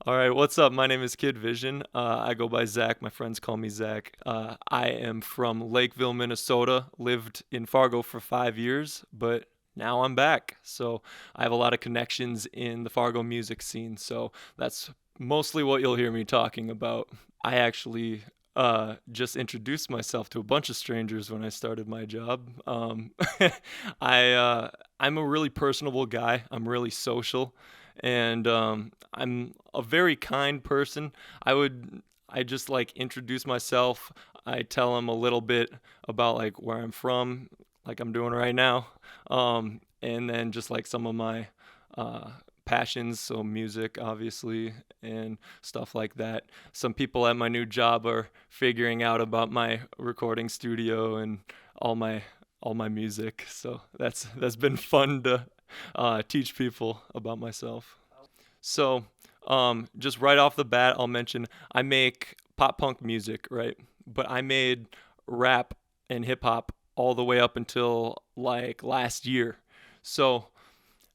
All right, what's up? My name is Kid Vision. I go by Zach. My friends call me Zach. I am from Lakeville, Minnesota. Lived in Fargo for 5 years, but now I'm back. So I have a lot of connections in the Fargo music scene. So that's mostly what you'll hear me talking about. I actually just introduced myself to a bunch of strangers when I started my job. I'm a really personable guy. I'm really social, and I'm a very kind person. I just like introduce myself. I tell them a little bit about like where I'm from, like I'm doing right now, and then just like some of my uh, passions, so music, obviously, and stuff like that. Some people at my new job are figuring out about my recording studio and all my all my music. So that's been fun to teach people about myself. So, just right off the bat, I'll mention I make pop punk music, right? But I made rap and hip hop all the way up until like last year. So,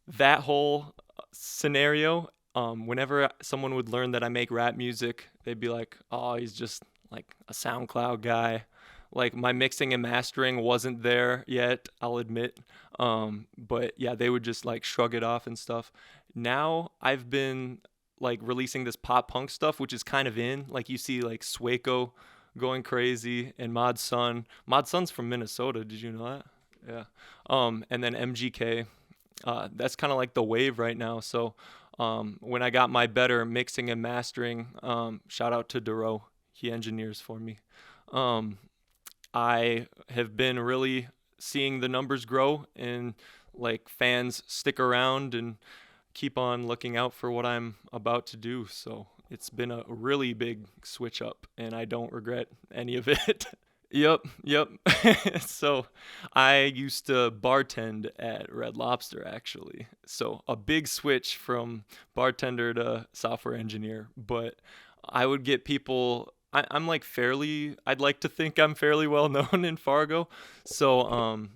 that whole scenario, whenever someone would learn that I make rap music, they'd be like, oh, he's just like a SoundCloud guy. Like my mixing and mastering wasn't there yet, I'll admit. But yeah, they would just like shrug it off and stuff. Now I've been like releasing this pop punk stuff, which is kind of in. Like you see like Swaco going crazy and Mod Sun. Mod Sun's from Minnesota. Did you know that? Yeah. And then MGK. That's kind of like the wave right now. So when I got my better mixing and mastering, shout out to Duro. He engineers for me. Um, I have been really seeing the numbers grow and like fans stick around and keep on looking out for what I'm about to do. So it's been a really big switch up and I don't regret any of it. Yep. So I used to bartend at Red Lobster actually. So a big switch from bartender to software engineer. But I would get people. I'm like fairly. I'd like to think I'm fairly well known in Fargo. So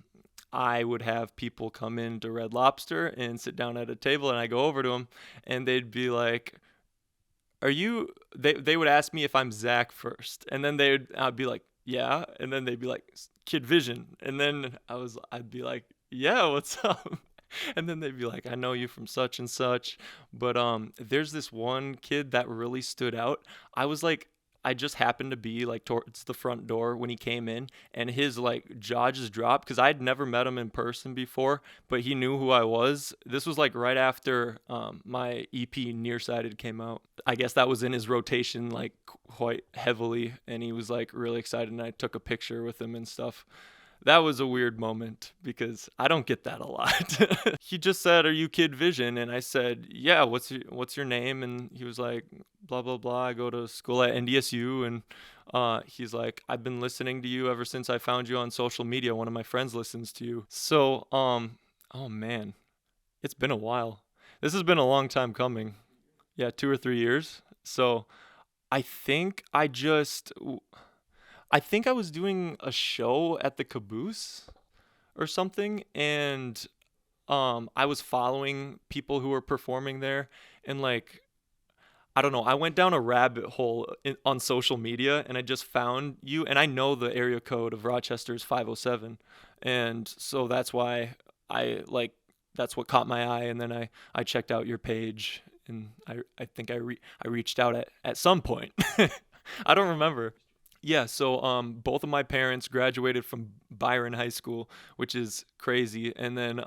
I would have people come into Red Lobster and sit down at a table, and I go over to them, and they'd be like, are you they would ask me if I'm Zach first, and then I'd be like, yeah, and then they'd be like, Kid Vision, and then I'd be like, yeah, what's up? And then they'd be like, I know you from such and such. But there's this one kid that really stood out. I was like, I just happened to be like towards the front door when he came in, and his like jaw just dropped because I'd never met him in person before, but he knew who I was. This was like right after my EP Nearsighted came out. I guess that was in his rotation like quite heavily, and he was like really excited, and I took a picture with him and stuff. That was a weird moment because I don't get that a lot. He just said, "Are you Kid Vision?" And I said, "Yeah, what's your name?" And he was like, "Blah blah blah. I go to school at NDSU." And he's like, "I've been listening to you ever since I found you on social media. One of my friends listens to you." So, oh man, it's been a while. This has been a long time coming. Yeah, 2 or 3 years. So I think I think I was doing a show at the Caboose or something, and I was following people who were performing there, and like I don't know, I went down a rabbit hole on social media, and I just found you, and I know the area code of Rochester is 507, and so that's why I like that's what caught my eye, and then I checked out your page, and I think I reached out at some point. I don't remember. Yeah, so both of my parents graduated from Byron High School, which is crazy. And then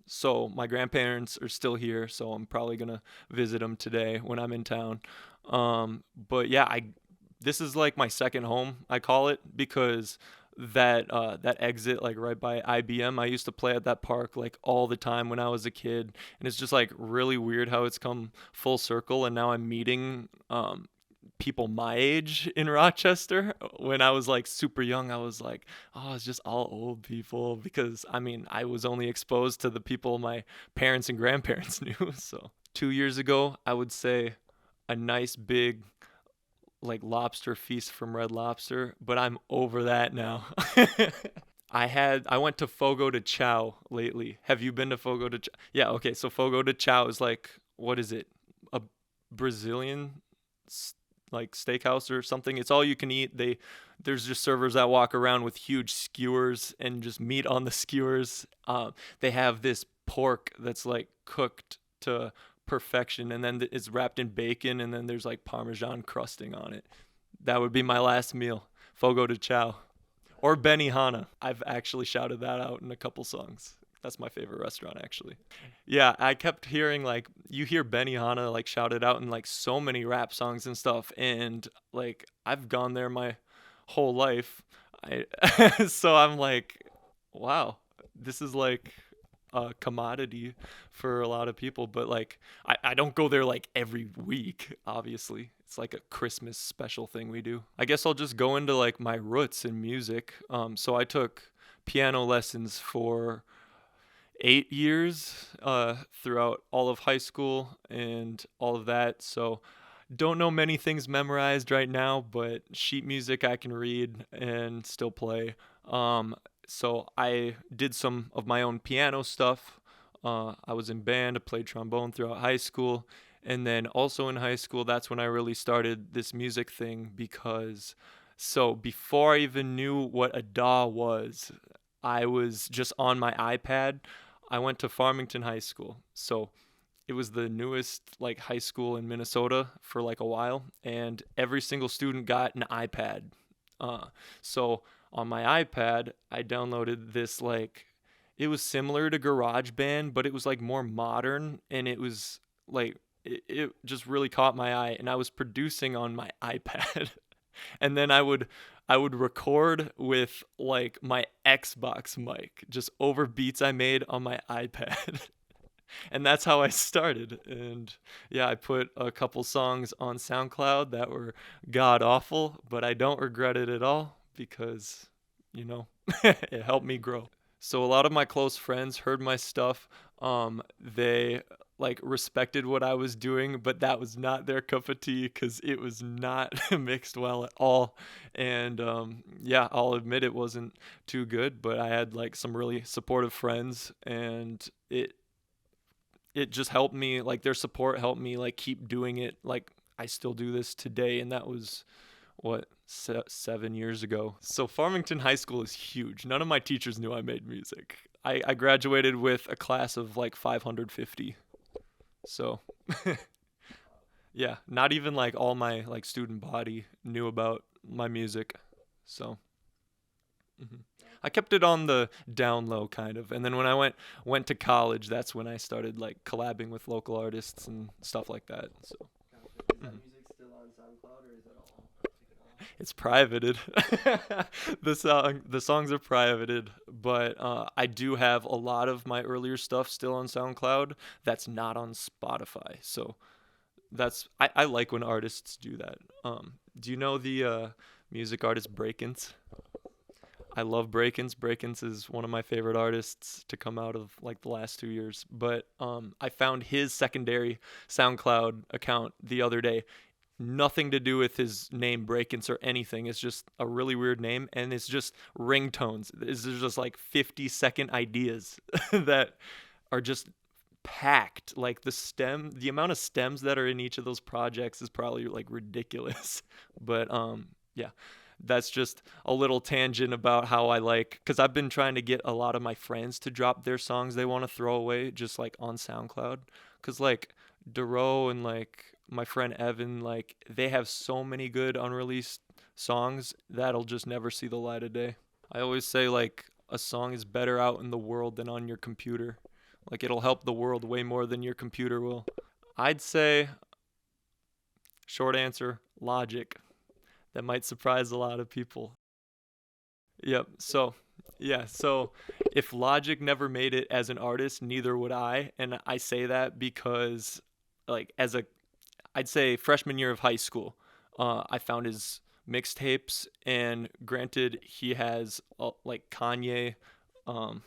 so my grandparents are still here, so I'm probably gonna visit them today when I'm in town. But yeah, I this is like my second home, I call it, because that exit like right by IBM, I used to play at that park like all the time when I was a kid, and it's just like really weird how it's come full circle, and now I'm meeting people my age in Rochester. When I was like super young, I was like, oh, it's just all old people because I mean, I was only exposed to the people my parents and grandparents knew. So 2 years ago, I would say a nice big like lobster feast from Red Lobster, but I'm over that now. I went to Fogo de Chao lately. Have you been to Fogo de Chao? Yeah, okay. So Fogo de Chao is like, what is it? Brazilian s- like steakhouse or something. It's all you can eat. There's just servers that walk around with huge skewers and just meat on the skewers. They have this pork that's like cooked to perfection, and then it's wrapped in bacon, and then there's like Parmesan crusting on it. That would be my last meal. Fogo de chao. Or Benihana. I've actually shouted that out in a couple songs. That's my favorite restaurant, actually. Yeah, I kept hearing like you hear Benihana like shouted out in like so many rap songs and stuff, and like I've gone there my whole life. I so I'm like, wow, this is like a commodity for a lot of people, but like I don't go there like every week, obviously. It's like a Christmas special thing we do. I guess I'll just go into like my roots in music. So I took piano lessons for 8 years throughout all of high school and all of that. So don't know many things memorized right now, but sheet music I can read and still play. Um, so I did some of my own piano stuff. I was in band, I played trombone throughout high school. And then also in high school, that's when I really started this music thing because so before I even knew what a DAW was, I was just on my iPad. I went to Farmington High School. So it was the newest like high school in Minnesota for like a while, and every single student got an iPad. Uh, so on my iPad, I downloaded this like it was similar to GarageBand, but it was like more modern, and it was like it just really caught my eye, and I was producing on my iPad. And then I would record with like my Xbox mic just over beats I made on my iPad. And that's how I started. And yeah, I put a couple songs on SoundCloud that were god awful, but I don't regret it at all because, you know, it helped me grow. So a lot of my close friends heard my stuff. They like respected what I was doing, but that was not their cup of tea because it was not mixed well at all. And yeah, I'll admit it wasn't too good, but I had like some really supportive friends, and it just helped me, like their support helped me like keep doing it. Like I still do this today, and that was what 7 years ago. So Farmington High School is huge. None of my teachers knew I made music. I graduated with a class of like 550. So yeah, not even like all my like student body knew about my music. So mhm. I kept it on the down low kind of, and then when I went to college, that's when I started like collabing with local artists and stuff like that. So mhm. It's privated. The songs are privated, but I do have a lot of my earlier stuff still on SoundCloud that's not on Spotify. So I like when artists do that. Do you know the music artist Breakins? I love Breakins. Breakins is one of my favorite artists to come out of like the last 2 years. But I found his secondary SoundCloud account the other day. Nothing to do with his name Breakins or anything. It's just a really weird name, and it's just ringtones. It's just like 50-second ideas that are just packed. Like the amount of stems that are in each of those projects is probably like ridiculous. But yeah, that's just a little tangent about how I like, because I've been trying to get a lot of my friends to drop their songs they want to throw away just like on SoundCloud. Because like Duro and like my friend Evan, like they have so many good unreleased songs that'll just never see the light of day. I always say like a song is better out in the world than on your computer. Like it'll help the world way more than your computer will. I'd say, short answer, Logic. That might surprise a lot of people. Yep. So, yeah. So, if Logic never made it as an artist, neither would I. And I say that because, like, I'd say freshman year of high school, I found his mixtapes, and granted, he has like Kanye, um,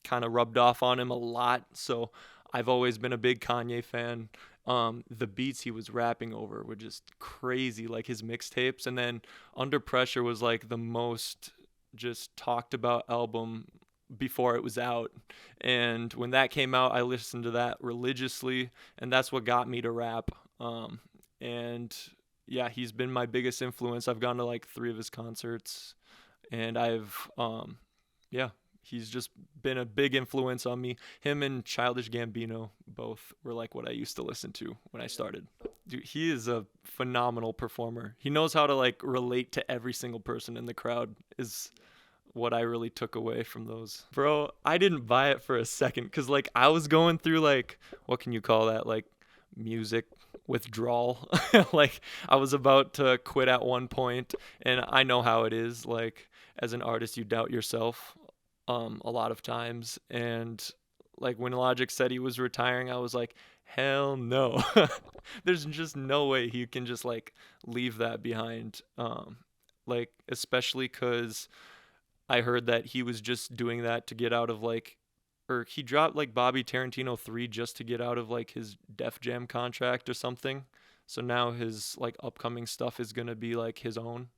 kind of rubbed off on him a lot. So I've always been a big Kanye fan. The beats he was rapping over were just crazy, like his mixtapes. And then Under Pressure was like the most just talked about album before it was out. And when that came out, I listened to that religiously, and that's what got me to rap. And yeah, he's been my biggest influence. I've gone to like 3 of his concerts, and yeah, he's just been a big influence on me. Him and Childish Gambino both were like what I used to listen to when I started. Dude, he is a phenomenal performer. He knows how to like relate to every single person in the crowd. Is what I really took away from those. Bro, I didn't buy it for a second cuz like I was going through like what can you call that? Like music withdrawal. Like I was about to quit at one point, and I know how it is like as an artist you doubt yourself a lot of times, and like when Logic said he was retiring, I was like hell no. There's just no way he can just like leave that behind, like especially cuz I heard that he was just doing that to get out of like, or he dropped like Bobby Tarantino 3 just to get out of like his Def Jam contract or something. So now his like upcoming stuff is going to be like his own.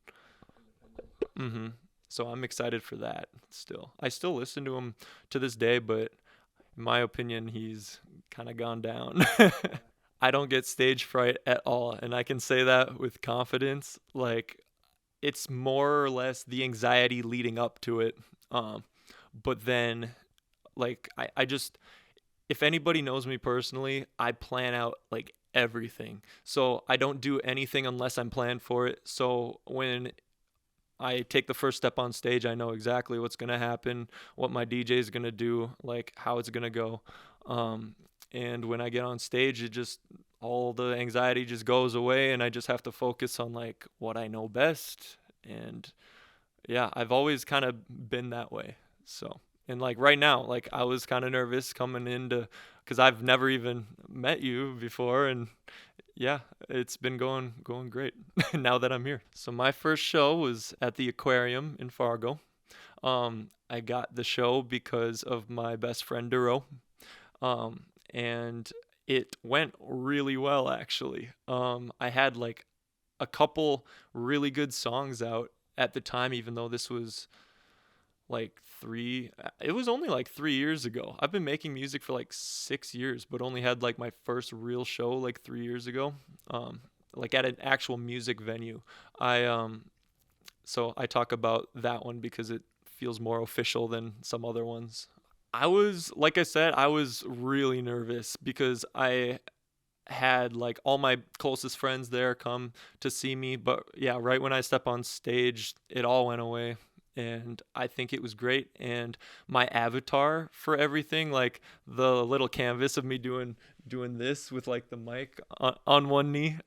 Mhm. So I'm excited for that still. I still listen to him to this day, but in my opinion, he's kind of gone down. I don't get stage fright at all, and I can say that with confidence. Like it's more or less the anxiety leading up to it. Um, but then like I just if anybody knows me personally, I plan out like everything. So I don't do anything unless I'm planned for it. So when I take the first step on stage, I know exactly what's gonna happen, what my DJ is gonna do, like how it's gonna go. Um, and when I get on stage, it just all the anxiety just goes away, and I just have to focus on like what I know best. And yeah, I've always kind of been that way. So, and like right now, like I was kind of nervous coming into, because I've never even met you before, and yeah, it's been going great now that I'm here. So my first show was at the aquarium in Fargo. I got the show because of my best friend Duro, and it went really well actually. I had like a couple really good songs out at the time, even though this was like it was only like 3 years ago. I've been making music for like 6 years, but only had like my first real show like 3 years ago, um like at an actual music venue. I um so I talk about that one because it feels more official than some other ones. I was, like I said, I was really nervous because I had like all my closest friends there come to see me, but yeah, right when I step on stage it all went away, and I think it was great. And my avatar for everything, like the little canvas of me doing this with like the mic on one knee,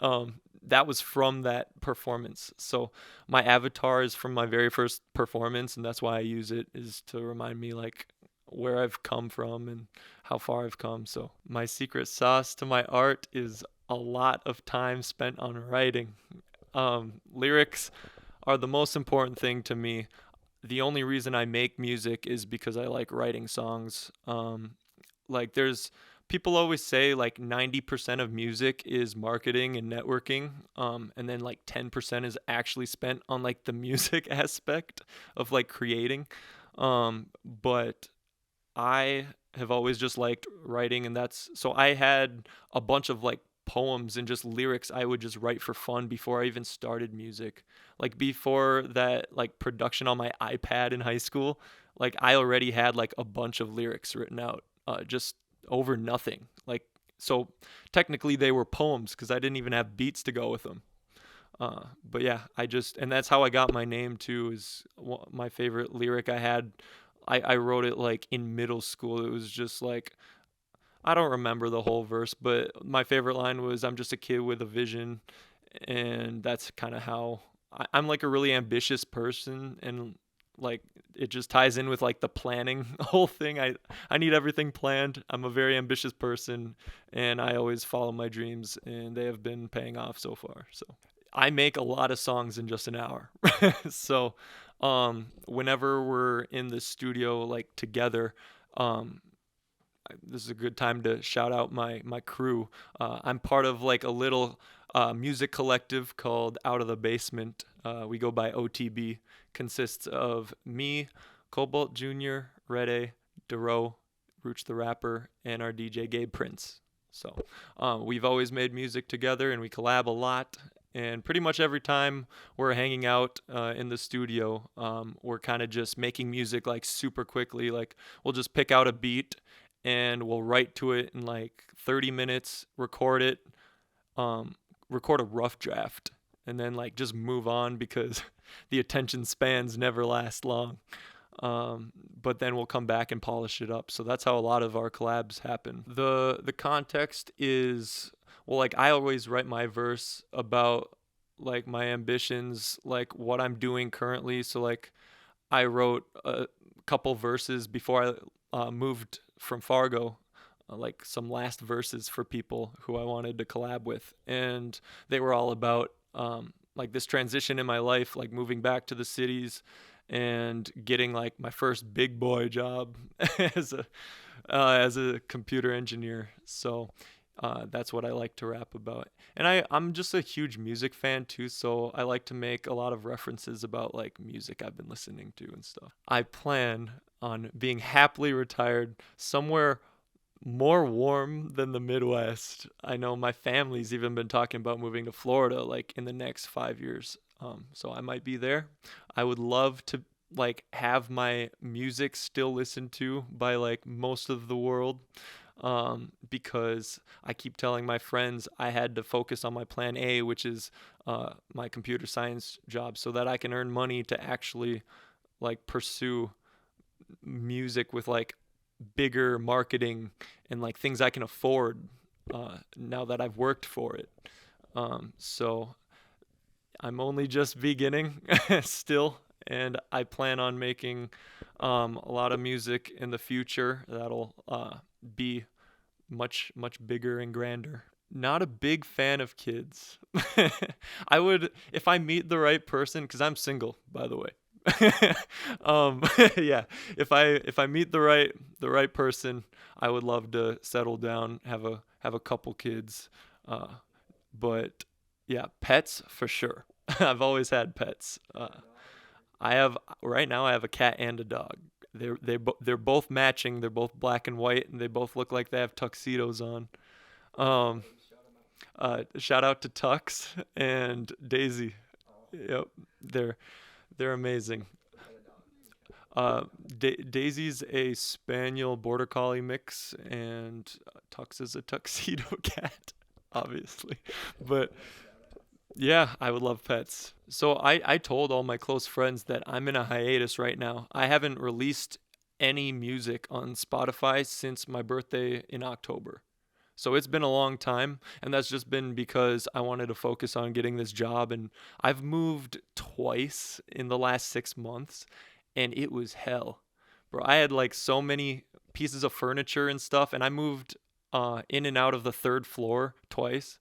that was from that performance. So my avatar is from my very first performance, and that's why I use it, is to remind me like where I've come from and how far I've come. So my secret sauce to my art is a lot of time spent on writing. Lyrics are the most important thing to me. The only reason I make music is because I like writing songs. Like there's people always say like 90% of music is marketing and networking, and then like 10% is actually spent on like the music aspect of like creating. But I have always just liked writing, and that's so I had a bunch of like poems and just lyrics I would just write for fun before I even started music. Like before that like production on my iPad in high school, like I already had like a bunch of lyrics written out, just over nothing. Like so technically they were poems because I didn't even have beats to go with them. But yeah, and that's how I got my name too. Is my favorite lyric I had. I wrote it like in middle school. It was just like, I don't remember the whole verse, but my favorite line was, "I'm just a kid with a vision," and that's kind of how I'm like a really ambitious person, and like it just ties in with like the planning whole thing. I need everything planned. I'm a very ambitious person, and I always follow my dreams, and they have been paying off so far. So I make a lot of songs in just an hour. So whenever we're in the studio like together, um this is a good time to shout out my crew. I'm part of like a little music collective called Out of the Basement. We go by OTB. Consists of me, Cobalt Jr., Red A, Duro, Rooch the Rapper, and our DJ Gabe Prince. So we've always made music together and we collab a lot. And pretty much every time we're hanging out in the studio, we're kind of just making music like super quickly. Like we'll just pick out a beat and we'll write to it in like 30 minutes, record it, um, record a rough draft, and then like just move on because the attention spans never last long. But then we'll come back and polish it up. So that's how a lot of our collabs happen. The context is, well, like I always write my verse about like my ambitions, like what I'm doing currently. So like I wrote a couple verses before I moved from Fargo, like some last verses for people who I wanted to collab with, and they were all about like this transition in my life, like moving back to the cities and getting like my first big boy job as a computer engineer. So that's what I like to rap about. And I'm just a huge music fan too, so I like to make a lot of references about like music I've been listening to and stuff. I plan on being happily retired somewhere more warm than the Midwest. I know my family's even been talking about moving to Florida like in the next 5 years. So I might be there. I would love to like have my music still listened to by like most of the world, because I keep telling my friends I had to focus on my plan A, which is my computer science job, so that I can earn money to actually like pursue music with like bigger marketing and like things I can afford now that I've worked for it. So I'm only just beginning still, and I plan on making a lot of music in the future that'll be much bigger and grander. Not a big fan of kids. I would, if I meet the right person, because I'm single, by the way. um, yeah, if I meet the right person, I would love to settle down, have a couple kids. But yeah, pets for sure. I've always had pets. I have right now. I have a cat and a dog. They're both matching. They're both black and white, and they both look like they have tuxedos on. Um, Shout out to Tux and Daisy. Yep, they're they're amazing. Daisy's a Spaniel Border Collie mix, and Tux is a tuxedo cat, obviously. But yeah, I would love pets. So I told all my close friends that I'm in a hiatus right now. I haven't released any music on Spotify since my birthday in October. So it's been a long time, and that's just been because I wanted to focus on getting this job. And I've moved twice in the last 6 months, and it was hell. Bro, I had like so many pieces of furniture and stuff, and I moved in and out of the third floor twice.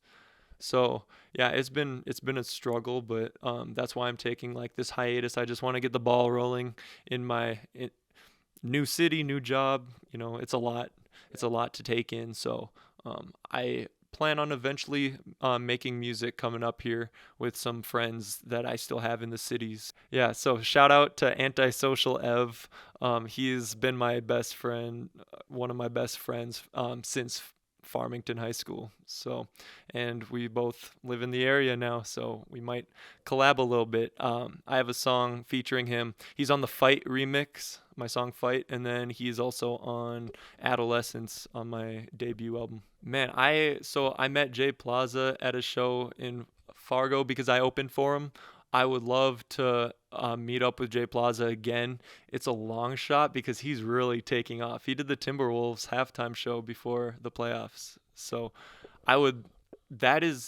So yeah, it's been a struggle, but that's why I'm taking like this hiatus. I just want to get the ball rolling in my new city, new job. It's a lot. It's a lot to take in. So I plan on eventually making music coming up here with some friends that I still have in the cities. Yeah, so shout out to Antisocial Ev. He's been my best friend, one of my best friends since Farmington High School. So, and we both live in the area now, so we might collab a little bit. I have a song featuring him. He's on the Fight remix, my song Fight, and then he's also on Adolescence on my debut album. Man, I met Jay Plaza at a show in Fargo because I opened for him. I would love to meet up with Jay Plaza again. It's a long shot because he's really taking off. He did the Timberwolves halftime show before the playoffs. So I would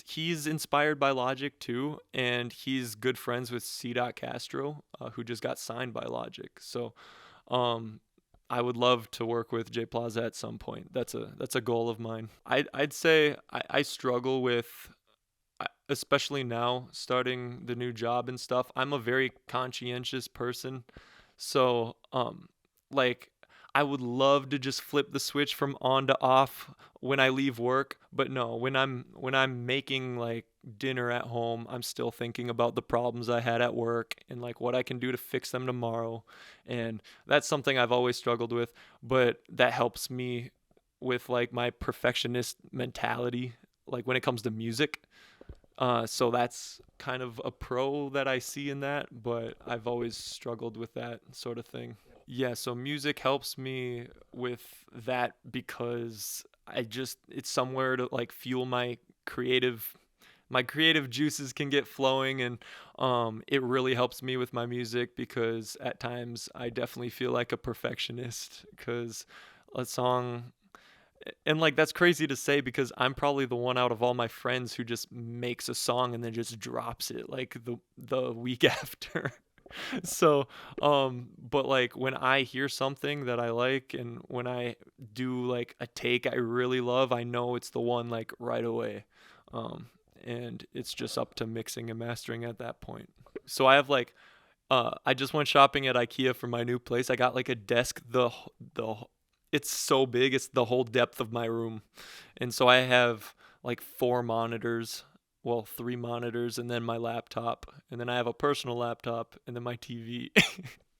he's inspired by Logic too, and he's good friends with C. Castro, who just got signed by Logic. So um I would love to work with Jay Plaza at some point. That's a goal of mine. I'd say I struggle with, especially now starting the new job and stuff. I'm a very conscientious person. So like I would love to just flip the switch from on to off when I leave work, but no, when I'm making like dinner at home, I'm still thinking about the problems I had at work and like what I can do to fix them tomorrow. And that's something I've always struggled with, but that helps me with like my perfectionist mentality, like when it comes to music. So that's kind of a pro that I see in that, but I've always struggled with that sort of thing. Yeah, so music helps me with that because it's somewhere to like fuel my creative juices can get flowing, and it really helps me with my music because at times I definitely feel like a perfectionist because a song, and like that's crazy to say because I'm probably the one out of all my friends who just makes a song and then just drops it like the week after. So but like when I hear something that I like and when I do like a take I really love, I know it's the one like right away. um and it's just up to mixing and mastering at that point. So I have like I just went shopping at IKEA for my new place. I got like a desk, the it's so big, it's the whole depth of my room. And so I have like four monitors, well, three monitors, and then my laptop, and then I have a personal laptop, and then my TV.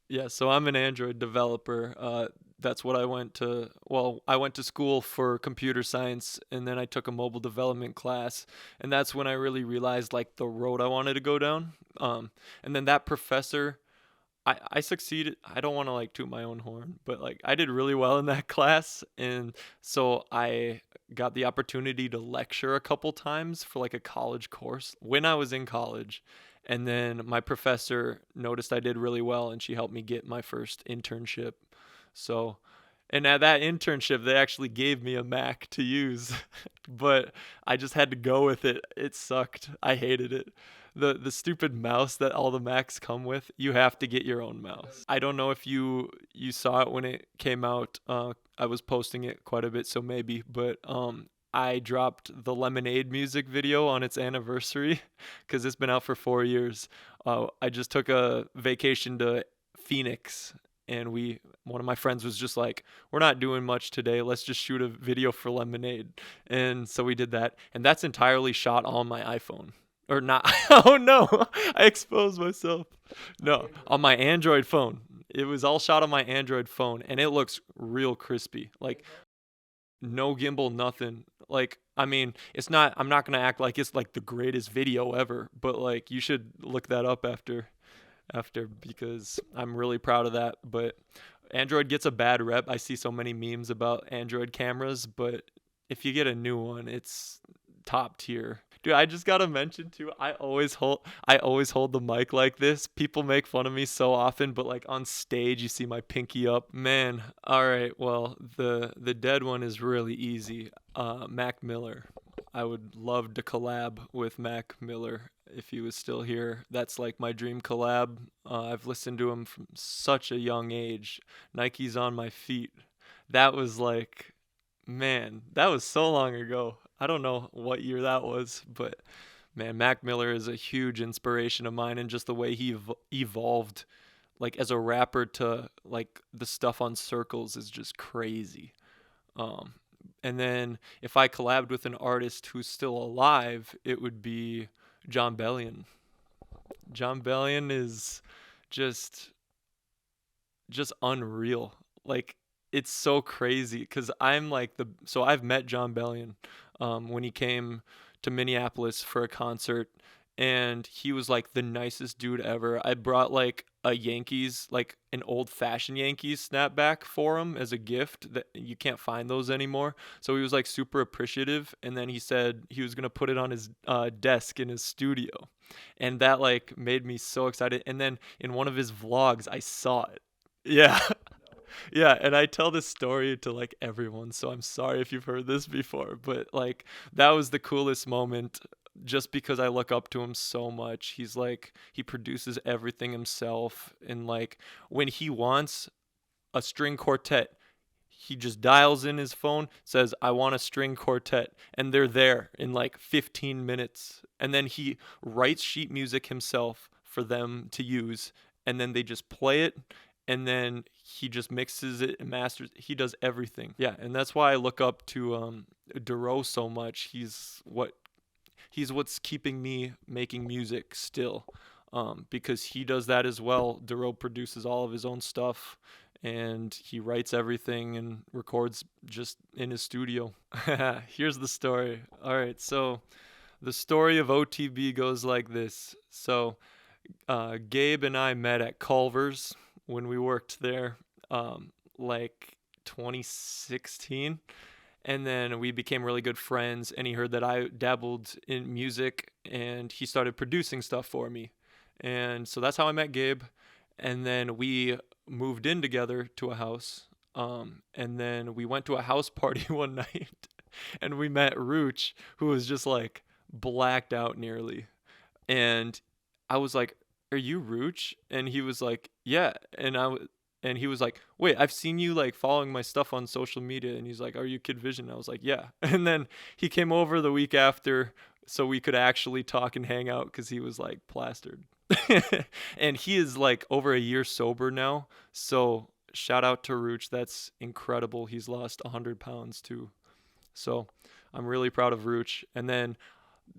Yeah, so I'm an Android developer. That's what I went to. Well, I went to school for computer science, and then I took a mobile development class, and that's when I really realized like the road I wanted to go down. And then that professor, I succeeded. I don't want to like toot my own horn, but like I did really well in that class, and so I got the opportunity to lecture a couple times for like a college course when I was in college. And then my professor noticed I did really well, and she helped me get my first internship. So, and at that internship, they actually gave me a Mac to use, but I just had to go with it. It sucked. I hated it. The stupid mouse that all the Macs come with, you have to get your own mouse. I don't know if you saw it when it came out. I was posting it quite a bit, so maybe, but I dropped the Lemonade music video on its anniversary because it's been out for 4 years. I just took a vacation to Phoenix, and one of my friends was just like, we're not doing much today, let's just shoot a video for Lemonade. And so we did that, and that's entirely shot on my iPhone, or not. Oh no, I exposed myself. No, on my Android phone. It was all shot on my Android phone, and it looks real crispy, like no gimbal, nothing. Like, I mean, it's not, I'm not gonna act like it's like the greatest video ever, but like you should look that up after because I'm really proud of that. But Android gets a bad rep. I see so many memes about Android cameras, but if you get a new one, it's top tier. Dude, I just gotta mention too, I always hold the mic like this. People make fun of me so often, but like on stage you see my pinky up. Man, alright, well, the dead one is really easy. Mac Miller. I would love to collab with Mac Miller if he was still here. That's like my dream collab. I've listened to him from such a young age. Nike's on my feet. That was like, man, that was so long ago. I don't know what year that was, but man, Mac Miller is a huge inspiration of mine, and just the way he evolved, like as a rapper to like the stuff on Circles is just crazy. Um, and then if I collabed with an artist who's still alive, it would be John Bellion. John Bellion is just just unreal. Like it's so crazy because I'm like so I've met John Bellion when he came to Minneapolis for a concert, and he was like the nicest dude ever. I brought like a Yankees, like an old fashioned Yankees snapback for him as a gift that you can't find those anymore. So he was like super appreciative, and then he said he was gonna put it on his desk in his studio, and that like made me so excited. And then in one of his vlogs, I saw it. Yeah. Yeah, and I tell this story to like everyone, so I'm sorry if you've heard this before, but like that was the coolest moment just because I look up to him so much. He's like he produces everything himself, and like when he wants a string quartet, he just dials in his phone, says I want a string quartet, and they're there in like 15 minutes. And then he writes sheet music himself for them to use, and then they just play it, and then he just mixes it and masters. He does everything. Yeah, and that's why I look up to Duro so much. He's what's keeping me making music still, because he does that as well. Duro produces all of his own stuff, and he writes everything and records just in his studio. Here's the story. All right, so the story of OTB goes like this. So Gabe and I met at Culver's when we worked there, like 2016. And then we became really good friends, and he heard that I dabbled in music, and he started producing stuff for me. And so that's how I met Gabe. And then we moved in together to a house. And then we went to a house party one night, and we met Rooch, who was just like blacked out nearly. And I was like, "Are you Rooch?" And he was like, "Yeah." And he was like, "Wait, I've seen you like following my stuff on social media." And he's like, "Are you Kid Vision?" I was like, "Yeah." And then he came over the week after so we could actually talk and hang out because he was like plastered. And he is like over a year sober now. So shout out to Rooch. That's incredible. He's lost 100 pounds too. So I'm really proud of Rooch. And then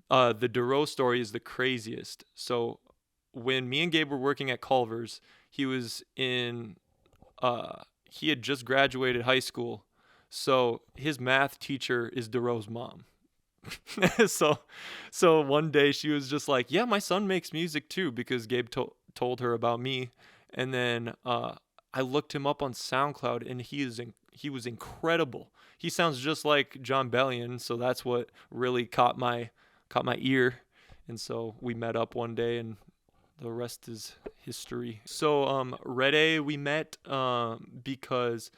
the Duro story is the craziest. So when me and Gabe were working at Culver's, he was in he had just graduated high school. So his math teacher is Duro's mom. so so one day she was just like, "Yeah, my son makes music too," because Gabe told her about me. And then I looked him up on SoundCloud, and he was incredible. He sounds just like John Bellion, so that's what really caught my ear. And so we met up one day, and the rest is history. So Red A we met because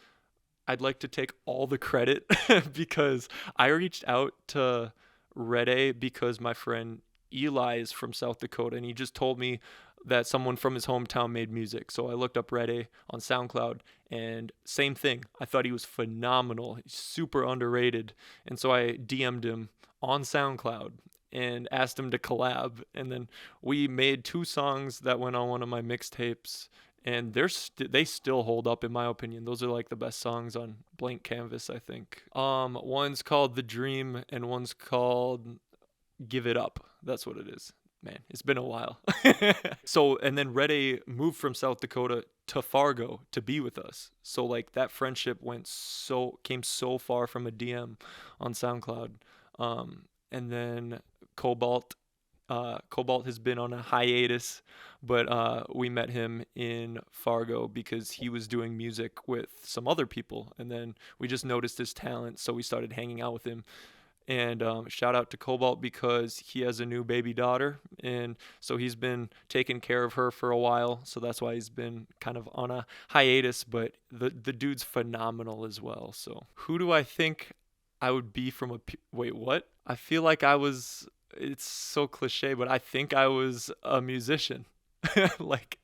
I'd like to take all the credit because I reached out to Red A because my friend Eli is from South Dakota, and he just told me that someone from his hometown made music. So I looked up Red A on SoundCloud, and same thing. I thought he was phenomenal. He's super underrated. And so I DM'd him on SoundCloud and asked him to collab. And then we made 2 songs that went on one of my mixtapes, and they still hold up in my opinion. Those are like the best songs on Blank Canvas, I think. One's called The Dream, and one's called Give It Up. That's what it is. Man, it's been a while. So, and then Red A moved from South Dakota to Fargo to be with us. So like that friendship came so far from a DM on SoundCloud. And then Cobalt Cobalt has been on a hiatus, but we met him in Fargo because he was doing music with some other people, and then we just noticed his talent, so we started hanging out with him. And shout out to Cobalt because he has a new baby daughter, and so he's been taking care of her for a while, so that's why he's been kind of on a hiatus, but the dude's phenomenal as well. So who do I think I would be from wait, what? I feel like it's so cliche, but I think I was a musician. Like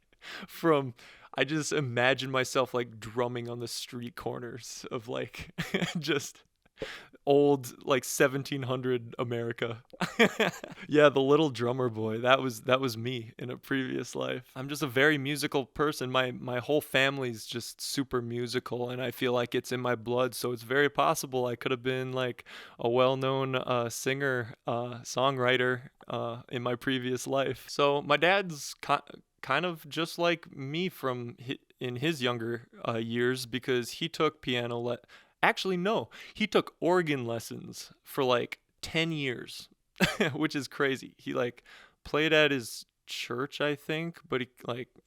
from I just imagine myself like drumming on the street corners of like just old like 1700 America. Yeah, the little drummer boy. That was me in a previous life. I'm just a very musical person. My whole family's just super musical, and I feel like it's in my blood, so it's very possible I could have been like a well-known singer, songwriter in my previous life. So my dad's kind of just like me in his younger years because he took Actually, no. He took organ lessons for like 10 years, which is crazy. He like played at his church, I think, but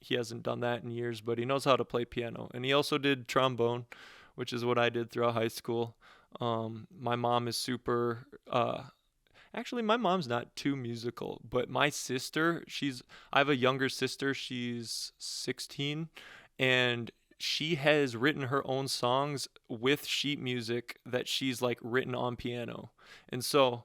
he hasn't done that in years, but he knows how to play piano. And he also did trombone, which is what I did throughout high school. My mom is super actually my mom's not too musical, but my sister, I have a younger sister, she's 16, and she has written her own songs with sheet music that she's like written on piano. And so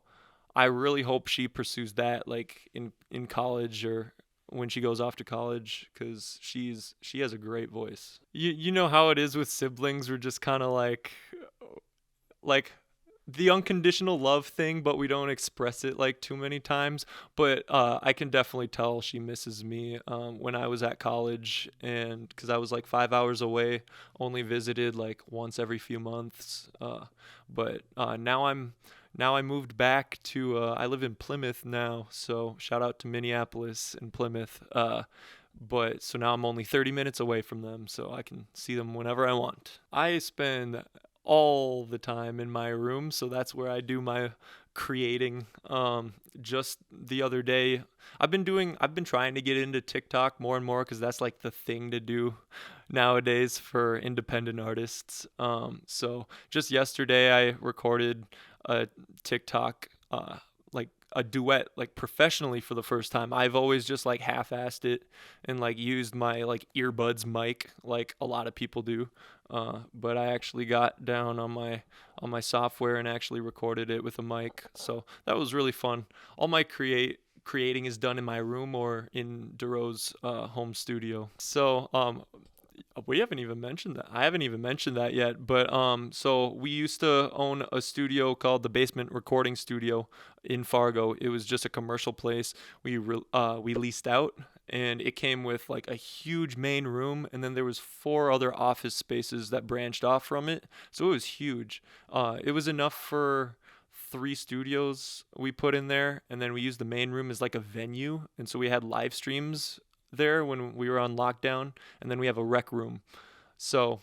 I really hope she pursues that like in college or when she goes off to college cuz she has a great voice. You know how it is with siblings, we're just kind of like the unconditional love thing, but we don't express it like too many times. But I can definitely tell she misses me when I was at college, and because I was like 5 hours away, only visited like once every few months. But now I moved back to I live in Plymouth now, so shout out to Minneapolis and Plymouth. But so now I'm only 30 minutes away from them, so I can see them whenever I want. I spend all the time in my room, so that's where I do my creating. Just the other day, I've been trying to get into TikTok more and more because that's like the thing to do nowadays for independent artists. So just yesterday, I recorded a TikTok, like a duet, like professionally for the first time. I've always just like half-assed it and like used my like earbuds mic like a lot of people do. But I actually got down on my software and actually recorded it with a mic. So that was really fun. All my creating is done in my room or in Duro's home studio. So we haven't even mentioned that. I haven't even mentioned that yet. But so we used to own a studio called the Basement Recording Studio in Fargo. It was just a commercial place. We leased out, and it came with like a huge main room, and then there was four other office spaces that branched off from it. So it was huge. It was enough for three studios we put in there, and then we used the main room as like a venue, and so we had live streams there when we were on lockdown, and then we have a rec room. So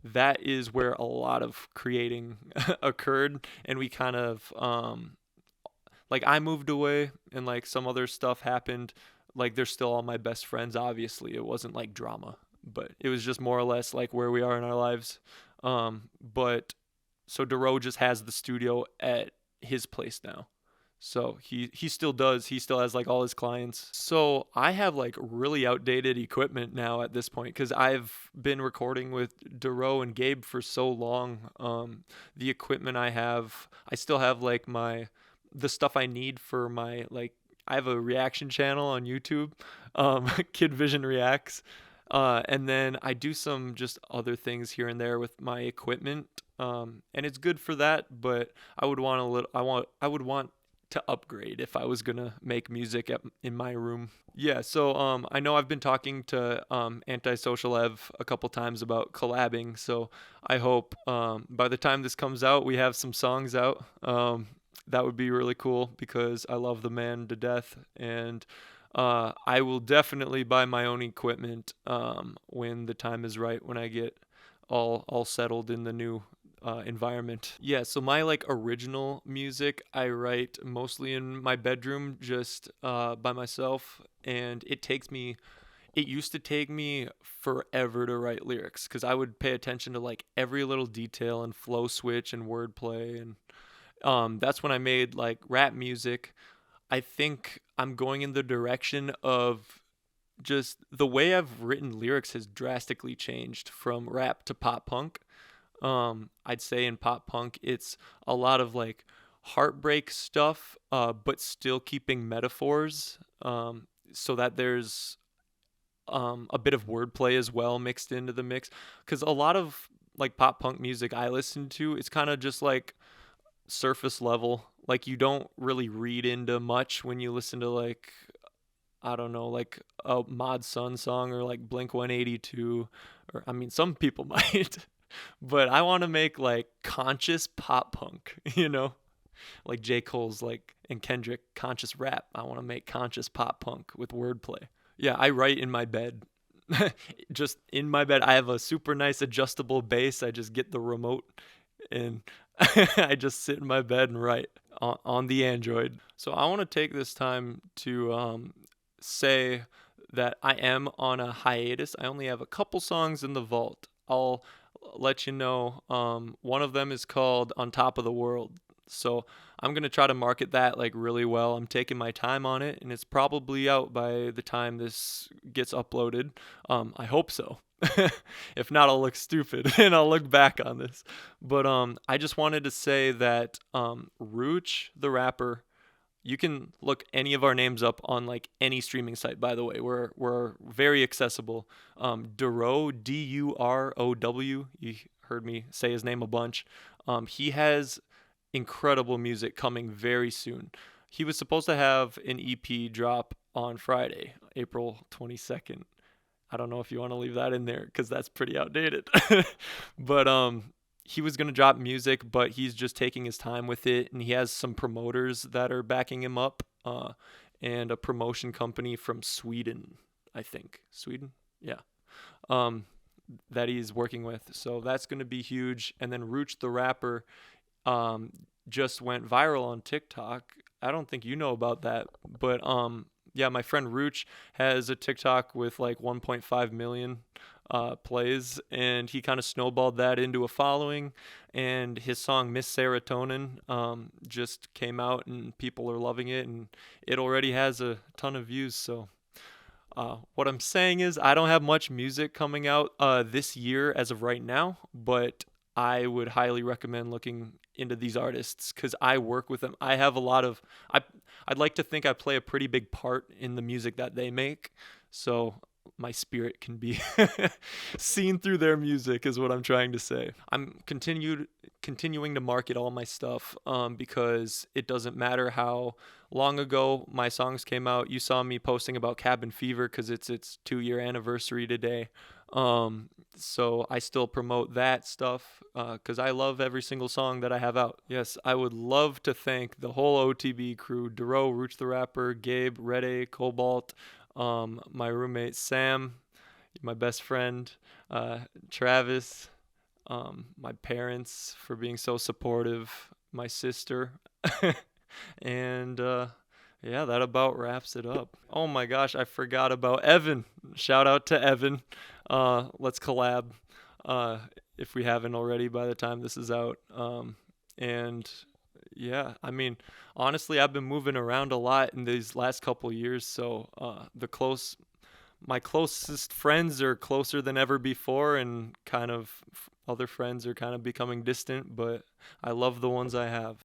that is where a lot of creating occurred, and we kind of like I moved away and like some other stuff happened. Like they're still all my best friends. Obviously, it wasn't like drama, but it was just more or less like where we are in our lives. But so Duro just has the studio at his place now. So he still does. He still has like all his clients. So I have like really outdated equipment now at this point because I've been recording with Duro and Gabe for so long. The equipment I still have like the stuff I need for my like I have a reaction channel on YouTube, Kid Vision Reacts, and then I do some just other things here and there with my equipment, and it's good for that. But I would want a little. I would want to upgrade if I was gonna make music in my room. Yeah, so I know I've been talking to Antisocial Ev a couple times about collabing. So I hope by the time this comes out, we have some songs out. That would be really cool because I love the man to death, and I will definitely buy my own equipment when the time is right, when I get all settled in the new environment. Yeah, so my like original music I write mostly in my bedroom just by myself, and it used to take me forever to write lyrics because I would pay attention to like every little detail and flow switch and wordplay, and that's when I made like rap music. I think I'm going in the direction of just the way I've written lyrics has drastically changed from rap to pop punk. I'd say in pop punk, it's a lot of like heartbreak stuff, but still keeping metaphors, so that there's a bit of wordplay as well mixed into the mix. Because a lot of like pop punk music I listen to, it's kind of just like surface level. Like you don't really read into much when you listen to like I don't know, like a Mod Sun song or like Blink 182, or I mean, some people might, but I want to make like conscious pop punk, like J. Cole's like and Kendrick conscious rap. I want to make conscious pop punk with wordplay. Yeah, I write in my bed. Just in my bed. I have a super nice adjustable bass. I just get the remote and I just sit in my bed and write on the Android. So I want to take this time to say that I am on a hiatus. I only have a couple songs in the vault. I'll let you know. One of them is called On Top of the World. So I'm going to try to market that like really well. I'm taking my time on it, and it's probably out by the time this gets uploaded. I hope so. If not, I'll look stupid and I'll look back on this. But I just wanted to say that Rooch the rapper, you can look any of our names up on like any streaming site. By the way, we're very accessible. Durow, Durow. You heard me say his name a bunch. He has incredible music coming very soon. He was supposed to have an EP drop on Friday, April 22nd. I don't know if you want to leave that in there because that's pretty outdated. But he was going to drop music, but he's just taking his time with it, and he has some promoters that are backing him up, and a promotion company from Sweden, I think. Sweden? Yeah. Um, that he's working with. So that's going to be huge. And then Rooch the rapper um, just went viral on TikTok. I don't think you know about that, but yeah, my friend Rooch has a TikTok with like 1.5 million plays, and he kind of snowballed that into a following. And his song "Miss Serotonin" just came out, and people are loving it, and it already has a ton of views. So what I'm saying is, I don't have much music coming out this year as of right now, but I would highly recommend looking into these artists because I work with them. I have a lot of, I, I'd like to think I play a pretty big part in the music that they make. So my spirit can be seen through their music is what I'm trying to say. I'm continuing to market all my stuff because it doesn't matter how long ago my songs came out. You saw me posting about Cabin Fever because it's its 2 year anniversary today. So I still promote that stuff because I love every single song that I have out. Yes, I would love to thank the whole OTB crew: Duro, Rooch the Rapper, Gabe, Rede, Cobalt, my roommate Sam, my best friend Travis, my parents for being so supportive, my sister, and yeah, that about wraps it up. Oh my gosh, I forgot about Evan. Shout out to Evan. Let's collab uh, if we haven't already by the time this is out. And yeah, I mean, honestly, I've been moving around a lot in these last couple years, so my closest friends are closer than ever before, and kind of other friends are kind of becoming distant, but I love the ones I have.